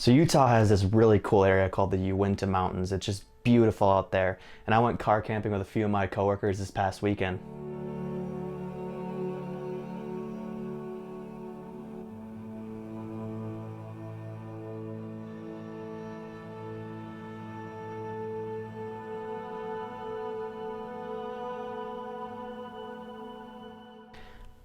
So Utah has this really cool area called the Uinta Mountains. It's just beautiful out there. And I went car camping with a few of my coworkers this past weekend.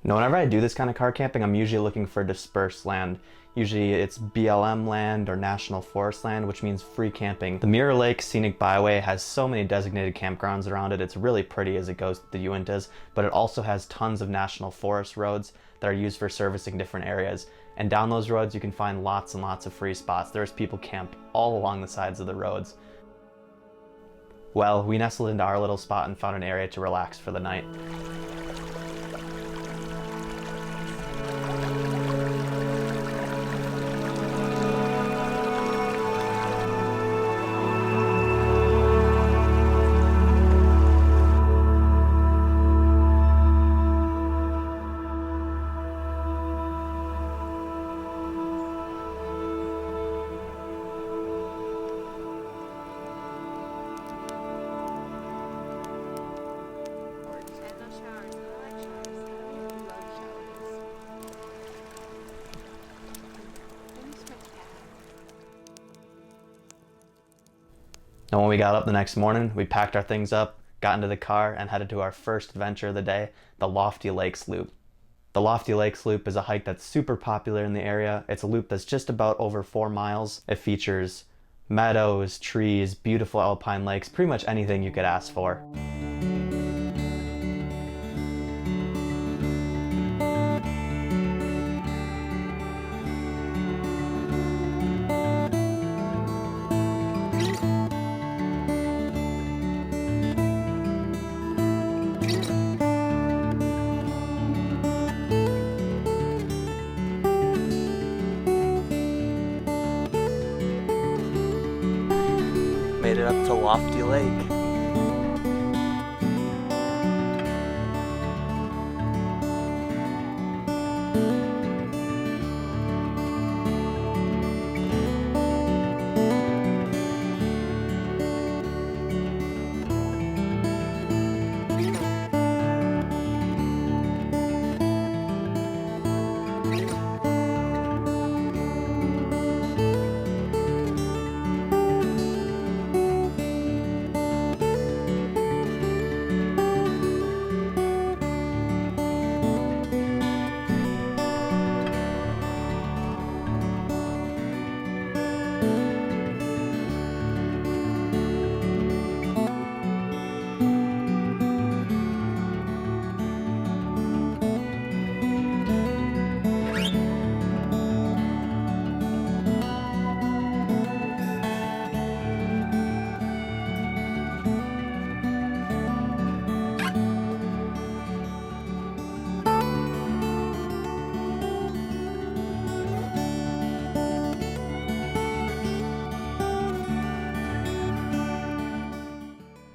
Now, whenever I do this kind of car camping, I'm usually looking for dispersed land. Usually it's BLM land or National Forest land, which means free camping. The Mirror Lake Scenic Byway has so many designated campgrounds around it. It's really pretty as it goes to the Uintas, but it also has tons of national forest roads that are used for servicing different areas. And down those roads, you can find lots and lots of free spots. There's people camp all along the sides of the roads. Well, we nestled into our little spot and found an area to relax for the night. And when we got up the next morning, we packed our things up, got into the car, and headed to our first adventure of the day, the Lofty Lakes Loop. The Lofty Lakes Loop is a hike that's super popular in the area. It's a loop that's just about over 4 miles. It features meadows, trees, beautiful alpine lakes, pretty much anything you could ask for. Made it up to Lofty Lake.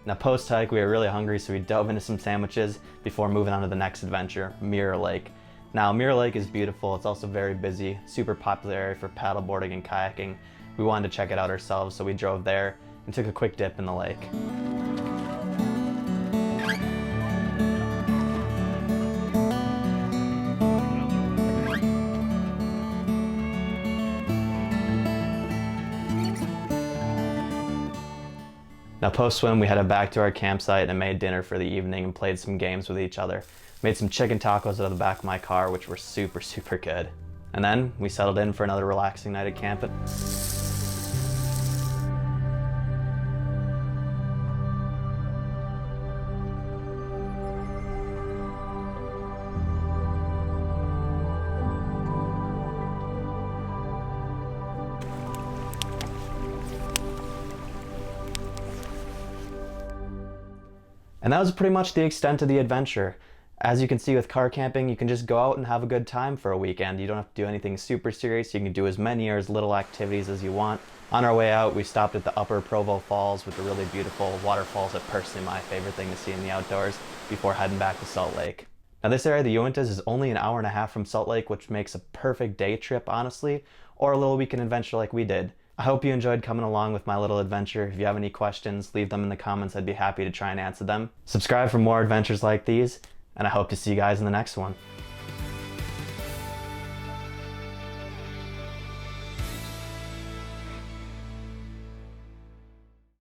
Now post-hike, we were really hungry, so we dove into some sandwiches before moving on to the next adventure, Mirror Lake. Now, Mirror Lake is beautiful. It's also very busy, super popular area for paddleboarding and kayaking. We wanted to check it out ourselves, so we drove there and took a quick dip in the lake. Now post-swim, we headed back to our campsite and made dinner for the evening and played some games with each other. Made some chicken tacos out of the back of my car, which were super, super good. And then we settled in for another relaxing night at camping. And that was pretty much the extent of the adventure. As you can see with car camping, you can just go out and have a good time for a weekend. You don't have to do anything super serious. You can do as many or as little activities as you want. On our way out, we stopped at the Upper Provo Falls with the really beautiful waterfalls that personally my favorite thing to see in the outdoors before heading back to Salt Lake. Now this area of the Uintas is only an hour and a half from Salt Lake, which makes a perfect day trip, honestly, or a little weekend adventure like we did. I hope you enjoyed coming along with my little adventure. If you have any questions, leave them in the comments. I'd be happy to try and answer them. Subscribe for more adventures like these, and I hope to see you guys in the next one.